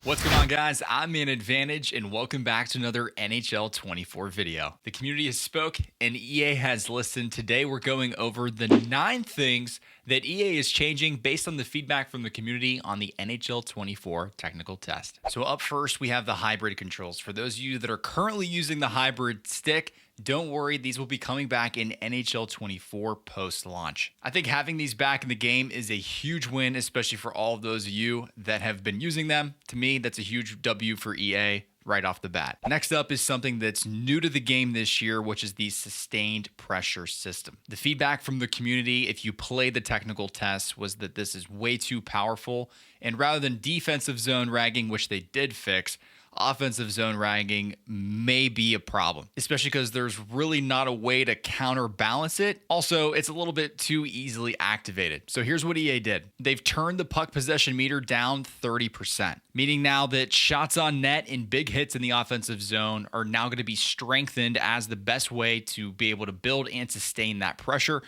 What's going on, guys? I'm Man Advantage, and welcome back to another NHL 24 video. The community has spoke, and EA has listened. Today, we're going over the 9 things that EA is changing based on the feedback from the community on the NHL 24 technical test. So up first, we have the hybrid controls. For those of you that are currently using the hybrid stick, don't worry, these will be coming back in NHL 24 post-launch. I think having these back in the game is a huge win, especially for all of those of you that have been using them. To me, that's a huge W for EA right off the bat. Next up is something that's new to the game this year, which is the sustained pressure system. The feedback from the community, if you play the technical test, was that this is way too powerful, and rather than defensive zone ragging, which they did fix, offensive zone ragging may be a problem, especially because there's really not a way to counterbalance it. Also, it's a little bit too easily activated. So here's what EA did. They've turned the puck possession meter down 30%, meaning now that shots on net and big hits in the offensive zone are now going to be strengthened as the best way to be able to build and sustain that pressure.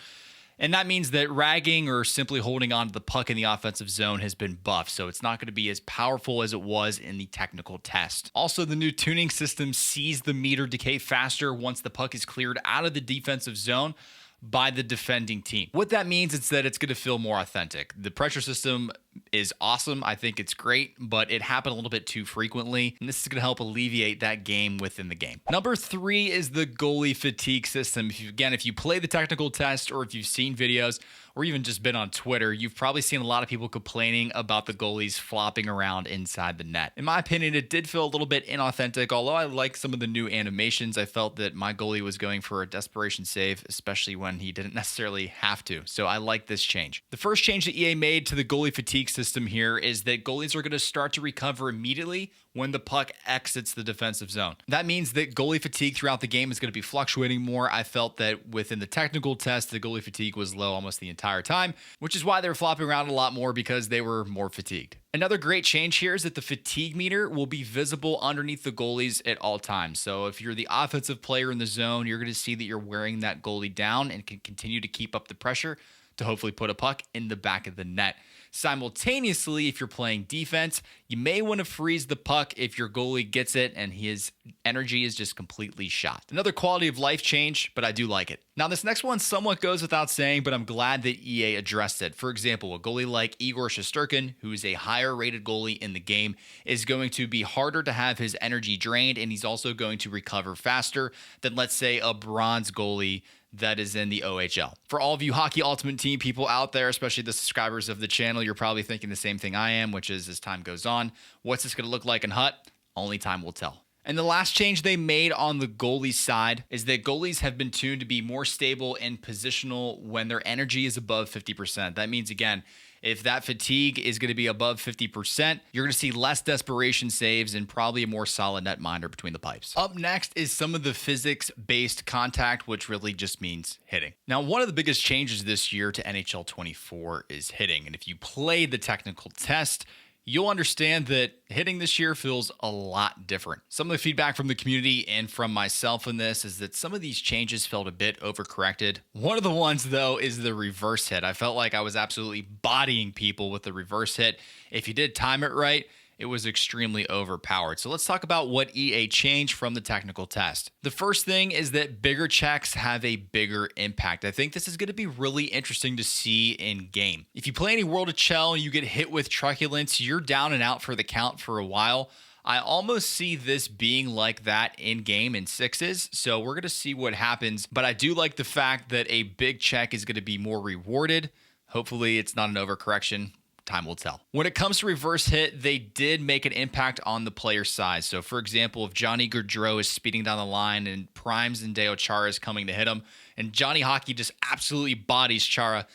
And that means that ragging or simply holding on to the puck in the offensive zone has been buffed, so it's not going to be as powerful as it was in the technical test. Also, the new tuning system sees the meter decay faster once the puck is cleared out of the defensive zone by the defending team. What that means is that it's going to feel more authentic. The pressure system is awesome. I think it's great, but it happened a little bit too frequently, and this is going to help alleviate that game within the game. Number 3 is the goalie fatigue system. If you play the technical test or if you've seen videos or even just been on Twitter, you've probably seen a lot of people complaining about the goalies flopping around inside the net. In my opinion, it did feel a little bit inauthentic. Although I like some of the new animations, I felt that my goalie was going for a desperation save, especially when he didn't necessarily have to. So I like this change. The first change that EA made to the goalie fatigue system here is that goalies are going to start to recover immediately when the puck exits the defensive zone. That means that goalie fatigue throughout the game is going to be fluctuating more. I felt that within the technical test, the goalie fatigue was low almost the entire time, which is why they were flopping around a lot more, because they were more fatigued. Another great change here is that the fatigue meter will be visible underneath the goalies at all times. So if you're the offensive player in the zone, you're going to see that you're wearing that goalie down and can continue to keep up the pressure to hopefully put a puck in the back of the net. Simultaneously, if you're playing defense, you may want to freeze the puck if your goalie gets it and his energy is just completely shot. Another quality of life change, but I do like it. Now, this next one somewhat goes without saying, but I'm glad that EA addressed it. For example, a goalie like Igor Shesterkin, who is a higher rated goalie in the game, is going to be harder to have his energy drained, and he's also going to recover faster than, let's say, a bronze goalie that is in the OHL. For all of you Hockey Ultimate Team people out there, especially the subscribers of the channel, you're probably thinking the same thing I am, which is, as time goes on, what's this going to look like in HUT? Only time will tell. And the last change they made on the goalie side is that goalies have been tuned to be more stable and positional when their energy is above 50%. That means, again, if that fatigue is going to be above 50%, you're going to see less desperation saves and probably a more solid netminder between the pipes. Up next is some of the physics-based contact, which really just means hitting. Now, one of the biggest changes this year to NHL 24 is hitting. And if you play the technical test, you'll understand that hitting this year feels a lot different. Some of the feedback from the community and from myself in this is that some of these changes felt a bit overcorrected. One of the ones, though, is the reverse hit. I felt like I was absolutely bodying people with the reverse hit. If you did time it right, it was extremely overpowered. So let's talk about what EA changed from the technical test. The first thing is that bigger checks have a bigger impact. I think this is going to be really interesting to see in game. If you play any World of Chell and you get hit with truculence, you're down and out for the count for a while. I almost see this being like that in game in sixes, so we're going to see what happens. But I do like the fact that a big check is going to be more rewarded. Hopefully it's not an overcorrection. Time will tell. When it comes to reverse hit, they did make an impact on the player size. So, for example, if Johnny Gaudreau is speeding down the line and primes and Deo Chara is coming to hit him, and Johnny Hockey just absolutely bodies Chara,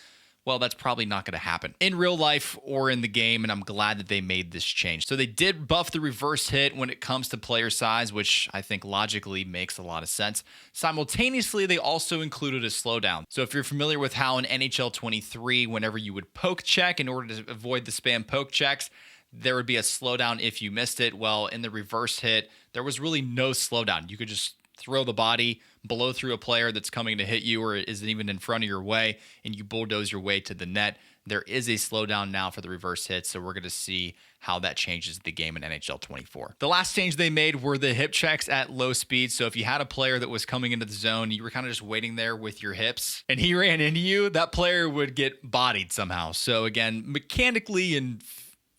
well, that's probably not going to happen in real life or in the game, and I'm glad that they made this change. So they did buff the reverse hit when it comes to player size, which I think logically makes a lot of sense. Simultaneously, they also included a slowdown. So if you're familiar with how in NHL 23, whenever you would poke check in order to avoid the spam poke checks, there would be a slowdown if you missed it. Well, in the reverse hit, there was really no slowdown. You could just throw the body, blow through a player that's coming to hit you or isn't even in front of your way, and you bulldoze your way to the net. There is a slowdown now for the reverse hits, so we're going to see how that changes the game in NHL 24. The last change they made were the hip checks at low speed. So if you had a player that was coming into the zone, you were kind of just waiting there with your hips, and he ran into you, that player would get bodied somehow. So again, mechanically and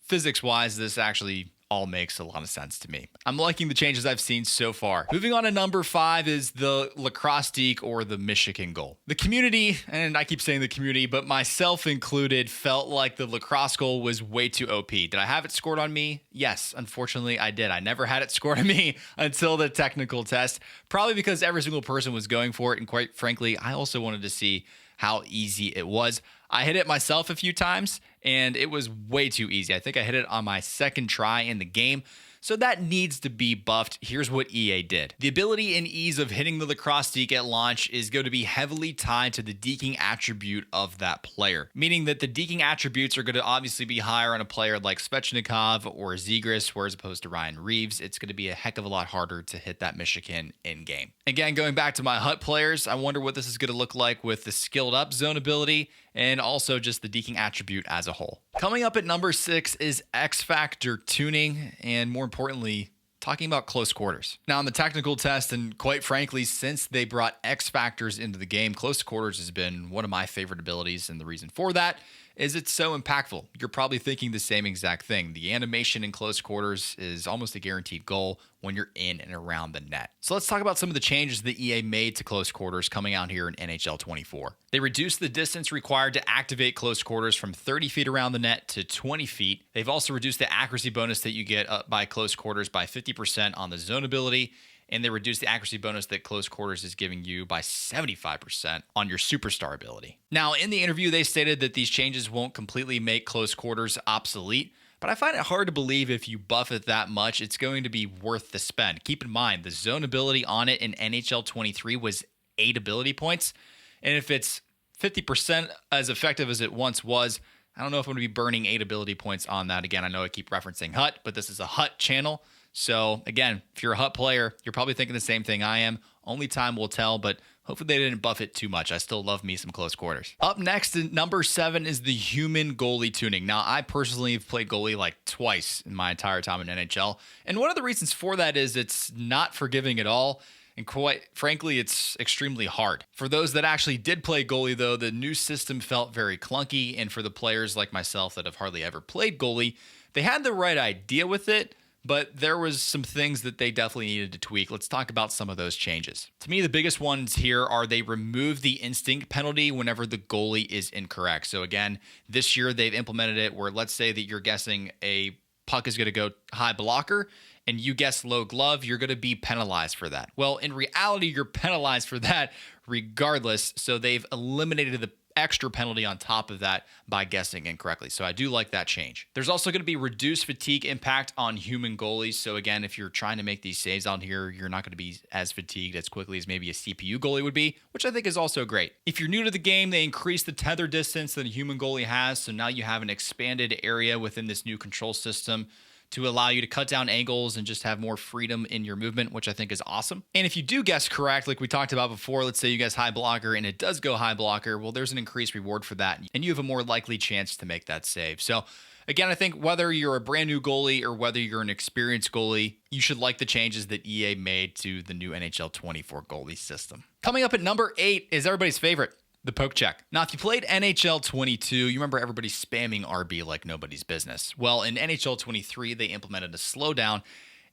physics-wise, this actually all makes a lot of sense to me. I'm liking the changes I've seen so far. Moving on to number 5 is the lacrosse deke, or the Michigan goal. The community, and I keep saying the community, but myself included, felt like the lacrosse goal was way too OP. Did I have it scored on me? Yes, unfortunately I did. I never had it scored on me until the technical test, probably because every single person was going for it, and quite frankly, I also wanted to see how easy it was. I hit it myself a few times, and it was way too easy. I think I hit it on my second try in the game, so that needs to be buffed. Here's what EA did. The ability and ease of hitting the lacrosse deke at launch is going to be heavily tied to the deking attribute of that player, meaning that the deking attributes are going to obviously be higher on a player like Svechnikov or Zegras, whereas opposed to Ryan Reeves, it's going to be a heck of a lot harder to hit that Michigan in-game. Again, going back to my HUT players, I wonder what this is going to look like with the skilled up zone ability and also just the deking attribute as a whole. Coming up at number 6 is X Factor tuning, and more importantly, talking about close quarters. Now, in the technical test, and quite frankly, since they brought X Factors into the game, close quarters has been one of my favorite abilities, and the reason for that is it's so impactful. You're probably thinking the same exact thing. The animation in close quarters is almost a guaranteed goal when you're in and around the net. So let's talk about some of the changes that EA made to close quarters coming out here in NHL 24. They reduced the distance required to activate close quarters from 30 feet around the net to 20 feet. They've also reduced the accuracy bonus that you get by close quarters by 50% on the zone ability, and they reduced the accuracy bonus that close quarters is giving you by 75% on your superstar ability. Now, in the interview, they stated that these changes won't completely make close quarters obsolete, but I find it hard to believe if you buff it that much, it's going to be worth the spend. Keep in mind, the zone ability on it in NHL 23 was 8 ability points, and if it's 50% as effective as it once was, I don't know if I'm going to be burning 8 ability points on that. Again, I know I keep referencing HUT, but this is a HUT channel. So again, if you're a HUT player, you're probably thinking the same thing I am. Only time will tell, but hopefully they didn't buff it too much. I still love me some close quarters. Up next, number 7 is the human goalie tuning. Now, I personally have played goalie like twice in my entire time in NHL. And one of the reasons for that is it's not forgiving at all. And quite frankly, it's extremely hard. For those that actually did play goalie, though, the new system felt very clunky. And for the players like myself that have hardly ever played goalie, they had the right idea with it, but there was some things that they definitely needed to tweak. Let's talk about some of those changes. To me, the biggest ones here are they removed the instinct penalty whenever the goalie is incorrect. So again, this year they've implemented it where let's say that you're guessing a puck is going to go high blocker and you guess low glove, you're going to be penalized for that. Well, in reality, you're penalized for that regardless. So they've eliminated the extra penalty on top of that by guessing incorrectly. So I do like that change. There's also going to be reduced fatigue impact on human goalies. So again, if you're trying to make these saves out here, you're not going to be as fatigued as quickly as maybe a CPU goalie would be, which I think is also great. If you're new to the game, they increase the tether distance that a human goalie has. So now you have an expanded area within this new control system to allow you to cut down angles and just have more freedom in your movement, which I think is awesome. And if you do guess correct, like we talked about before, let's say you guess high blocker and it does go high blocker, well, there's an increased reward for that, and you have a more likely chance to make that save. So again, I think whether you're a brand new goalie or whether you're an experienced goalie, you should like the changes that EA made to the new NHL 24 goalie system. Coming up at number 8 is everybody's favorite, the poke check. Now, if you played NHL 22, you remember everybody spamming RB like nobody's business. Well, in NHL 23, they implemented a slowdown,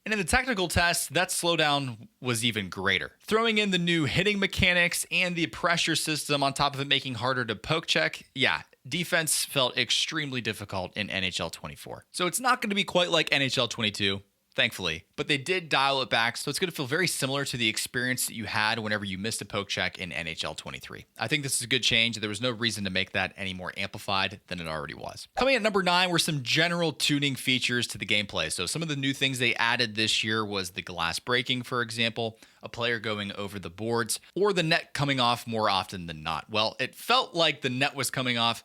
and in the technical test, that slowdown was even greater. Throwing in the new hitting mechanics and the pressure system on top of it making harder to poke check, yeah, defense felt extremely difficult in NHL 24. So it's not going to be quite like NHL 22, thankfully, but they did dial it back, so it's going to feel very similar to the experience that you had whenever you missed a poke check in NHL 23. I think this is a good change. There was no reason to make that any more amplified than it already was. Coming at number 9 were some general tuning features to the gameplay. So some of the new things they added this year was the glass breaking, for example, a player going over the boards, or the net coming off more often than not. Well, it felt like the net was coming off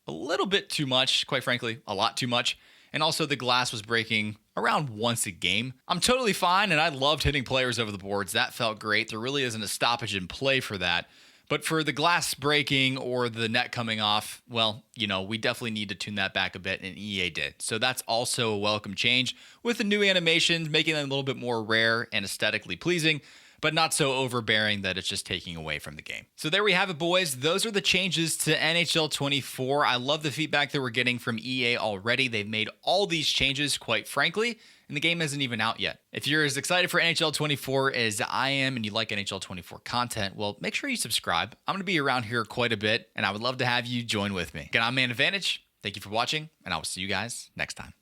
a little bit too much, quite frankly, a lot too much. And also the glass was breaking around once a game. I'm totally fine, and I loved hitting players over the boards. That felt great. There really isn't a stoppage in play for that. But for the glass breaking or the net coming off, well, we definitely need to tune that back a bit, and EA did. So that's also a welcome change with the new animations, making them a little bit more rare and aesthetically pleasing, but not so overbearing that it's just taking away from the game. So there we have it, boys. Those are the changes to NHL 24. I love the feedback that we're getting from EA already. They've made all these changes, quite frankly, and the game isn't even out yet. If you're as excited for NHL 24 as I am and you like NHL 24 content, well, make sure you subscribe. I'm going to be around here quite a bit, and I would love to have you join with me. Again, I'm Man Advantage. Thank you for watching, and I will see you guys next time.